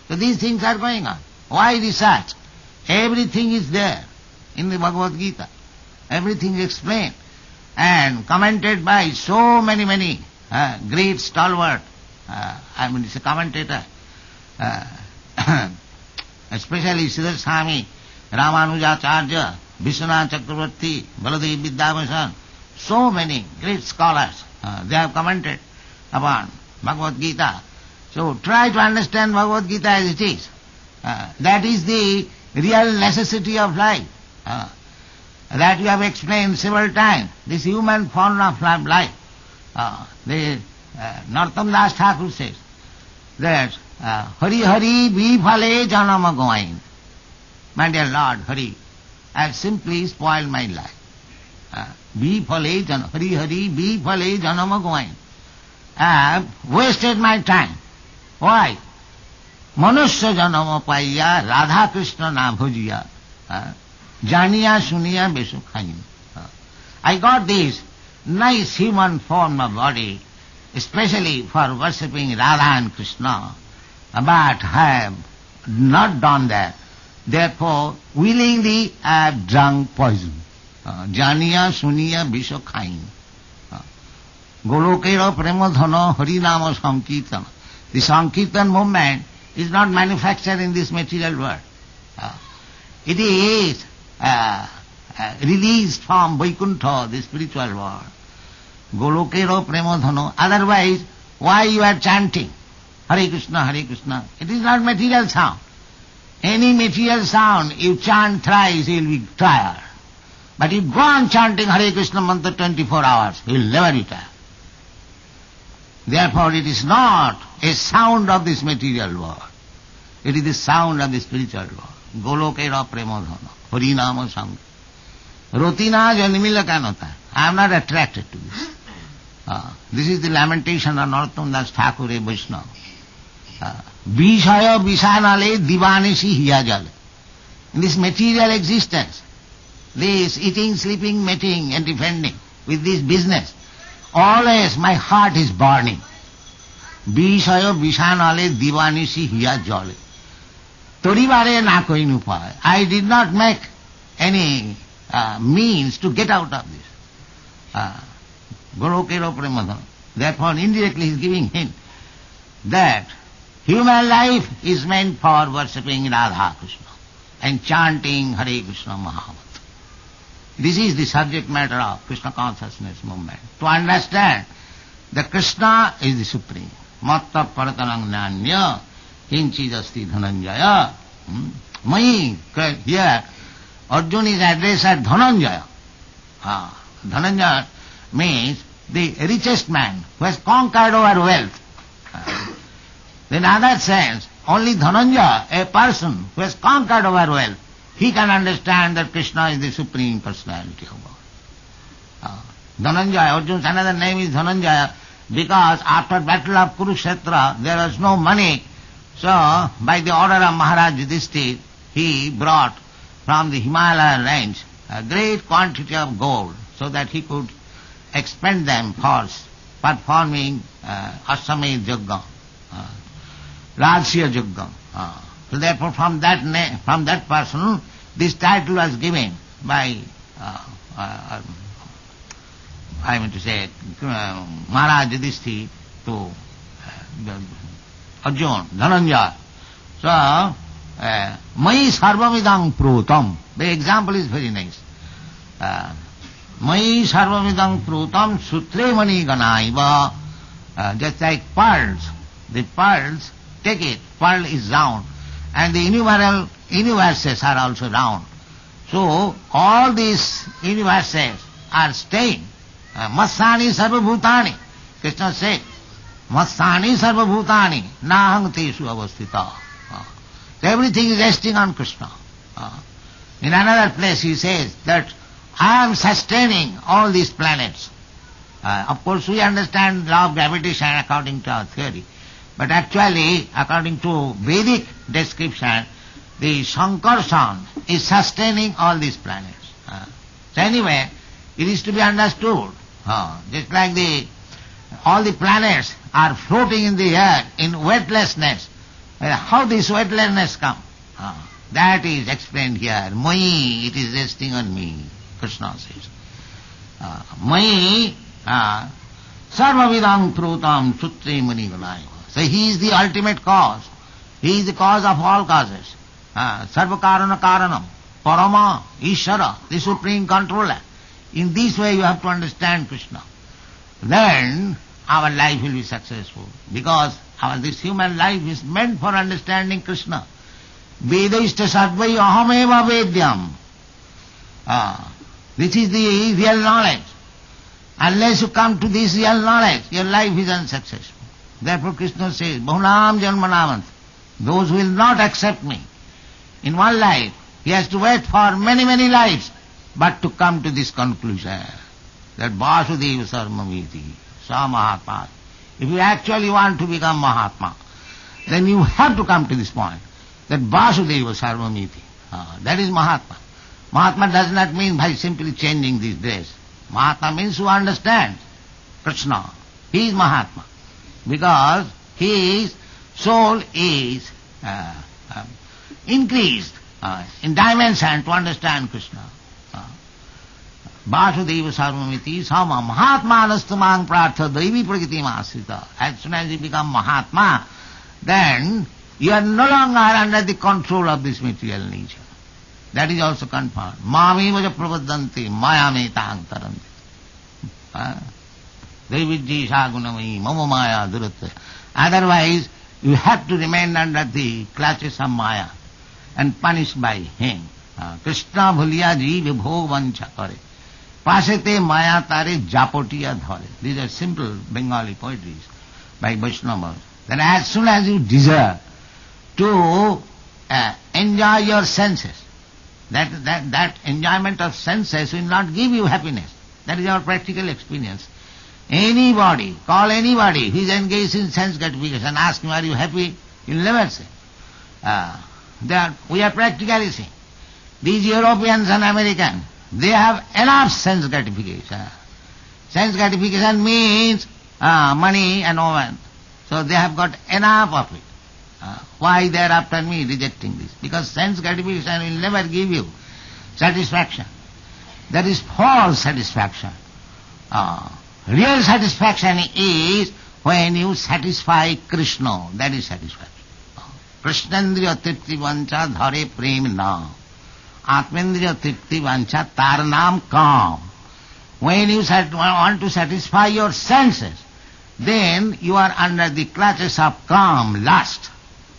So these things are going on. Why research? Everything is there in the Bhagavad Gita. Everything is explained and commented by so many great stalwart, it's a commentator, especially Siddhartha Swami, Ramanujacharya, Vishwanath Chakravarti, Baladev Vidyabhushan, so many great scholars, they have commented upon Bhagavad Gita. So try to understand Bhagavad Gita as it is. That is the real necessity of life. That we have explained several times. This human form of life. Narottam Das Thakur says that Hari Hari Bifale Janama Goin. My dear Lord Hari, I have simply spoiled my life. Bifale Janama, Hari Hari Bifale Janama Goin. I have wasted my time. Why? Manusya Janama Paiya Radha Krishna Na Bhujiya. Janiya Suniya Besu Khain. I got this nice human form of body, especially for worshipping Radha and Krishna, but I have not done that. Therefore, willingly I have drunk poison. Janiya Suniya Besu Khain. Golokera Premadhana Harinama Sankirtana. The Sankirtan movement is not manufactured in this material world. It is released from Vaikuntha, the spiritual world. Golokero Premadhano. Otherwise, why you are chanting Hare Krishna, Hare Krishna? It is not material sound. Any material sound, you chant thrice, you will be tired. But you go on chanting Hare Krishna mantra 24 hours, you will never be tired. Therefore, it is not a sound of this material world. It is the sound of the spiritual world. Golokera Premadhana, Harinama Sankirtana. Rotina Janimila Kanata. I am not attracted to this. This is the lamentation of Narottam Das Thakur Vaishnava. Vishaya Vishanale Divanisi Hiyajale. In this material existence, this eating, sleeping, mating and defending with this business, always my heart is burning. Vishaya Vishanale Divanisi Hiyajale. Toribare na koi upay. I did not make any means to get out of this. Golokero Premadhana. Therefore, indirectly he is giving hint that human life is meant for worshipping Radha Krishna and chanting Hare Krishna Mahamantra. This is the subject matter of Krishna consciousness movement. To understand that Krishna is the supreme. Matta Paratanang Nanya Kinchidasti Dhananjaya. Here, Arjuna is addressed as Dhananjaya. Dhananjaya means the richest man who has conquered over wealth. In other sense, only Dhananjaya, a person who has conquered over wealth, he can understand that Krishna is the supreme personality of God. Dhananjaya, Arjuna's another name is Dhananjaya, because after battle of Kurukshetra there was no money. So, by the order of Maharaj Yudhishthira, he brought from the Himalayan range a great quantity of gold so that he could expend them for performing Aswamedh Yajna, Rajsya Yajna. So therefore from that person, this title was given by, Maharaj Yudhishthira to Arjuna, Dhananjaya. So, Mai Sarvamidang Prutam. The example is very nice. Mai Sarvamidang Prutam Sutre Mani Ganaiva. Just like pearls. The pearls, take it, pearl is round. And the universes are also round. So, all these universes are staying. Massani Sarvabhutani. Krishna said, Massani Sarvabhutani Nahang Teshu Avastita. So everything is resting on Krishna. In another place he says that I am sustaining all these planets. Of course we understand law of gravitation according to our theory. But actually, according to Vedic description, the Sankarshan is sustaining all these planets. So anyway, it is to be understood. Just like all the planets are floating in the air in weightlessness. How this weightlessness come? That is explained here. Mai, it is resting on me, Krishna says. Mai, sarvavidam prutam sutre mani gunaya. So he is the ultimate cause. He is the cause of all causes. Sarva karana karanam, parama, Ishara, the supreme controller. In this way you have to understand Krishna. Then our life will be successful. Because this human life is meant for understanding Krishna. Vedaishta sadvai ahameva vedyam. This is the real knowledge. Unless you come to this real knowledge, your life is unsuccessful. Therefore Krishna says, Bahunam janmanamant. Those who will not accept me in one life, he has to wait for many, many lives, but to come to this conclusion, that Vasudeva Sarvamiti, Sa Mahatma. If you actually want to become Mahatma, then you have to come to this point, that Vasudeva Sarvamiti. That is Mahatma. Mahatma does not mean by simply changing this dress. Mahatma means who understands Krishna. He is Mahatma. Because his soul is increased in dimension to understand Krishna. Vasudeva Sarvamiti Sama Mahatma Anastamang Prartha Devi Prakriti Masita. As soon as you become Mahatma, then you are no longer under the control of this material nature. That is also confirmed. Mami vaja pravadanti mayame tang taranti. Devijji sagunamai mama maya durata. Otherwise, you have to remain under the clutches of Maya and punished by him. Krishna bhuliya ji vibhog vancha kare. Pasete maya tare japotiya dhare. These are simple Bengali poetries by Vaishnavas. Then as soon as you desire to enjoy your senses, that enjoyment of senses will not give you happiness. That is our practical experience. Anybody, call anybody who is engaged in sense gratification, ask him, are you happy? He will never say. We are practically saying, these Europeans and Americans, they have enough sense gratification. Sense gratification means money and woman. So they have got enough of it. Why they are after me rejecting this? Because sense gratification will never give you satisfaction. That is false satisfaction. Real satisfaction is when you satisfy Krishna. That is satisfaction. Krishnendriya tripti vancha dhare prem na. Atmendriya tripti vancha tar naam kam. When you want to satisfy your senses, then you are under the clutches of calm, lust.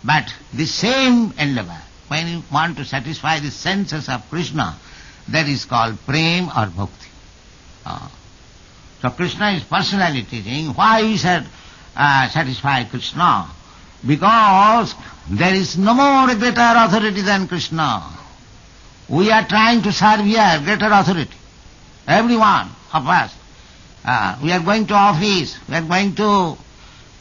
But the same endeavor, when you want to satisfy the senses of Krishna, that is called prem or bhakti. So Krishna is personally teaching why he said satisfy Krishna. Because there is no more greater authority than Krishna. We are trying to serve here greater authority. Every one of us. We are going to office, we are going to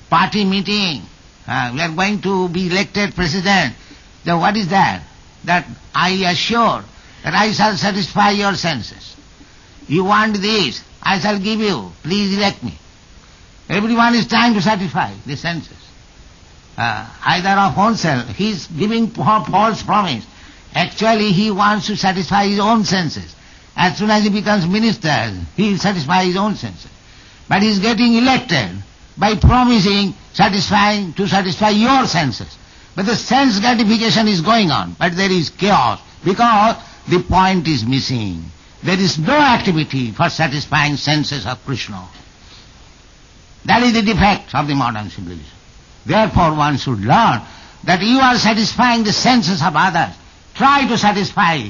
party meeting, we are going to be elected president. So what is that? That I assure that I shall satisfy your senses. You want this, I shall give you. Please elect me. Everyone is trying to satisfy the senses. Either of oneself, he is giving false promise. Actually, he wants to satisfy his own senses. As soon as he becomes minister, he will satisfy his own senses. But he is getting elected by promising to satisfy your senses. But the sense gratification is going on, but there is chaos because the point is missing. There is no activity for satisfying senses of Krishna. That is the defect of the modern civilization. Therefore one should learn that you are satisfying the senses of others. Try to satisfy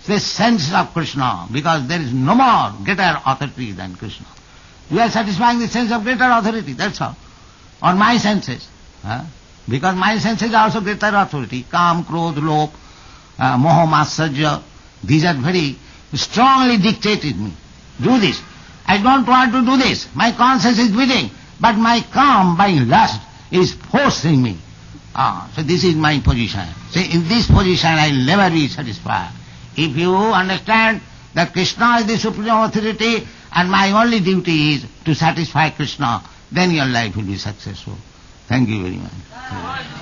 the senses of Krishna, because there is no more greater authority than Krishna. We are satisfying the sense of greater authority, that's all. On my senses. Because my senses are also greater authority. Kam, Krodh, Lop, Moha, Matsarya. These are very strongly dictated me. Do this. I don't want to do this. My conscience is willing. But my calm by lust is forcing me. So this is my position. So in this position I will never be satisfied. If you understand that Krishna is the supreme authority and my only duty is to satisfy Krishna, then your life will be successful. Thank you very much.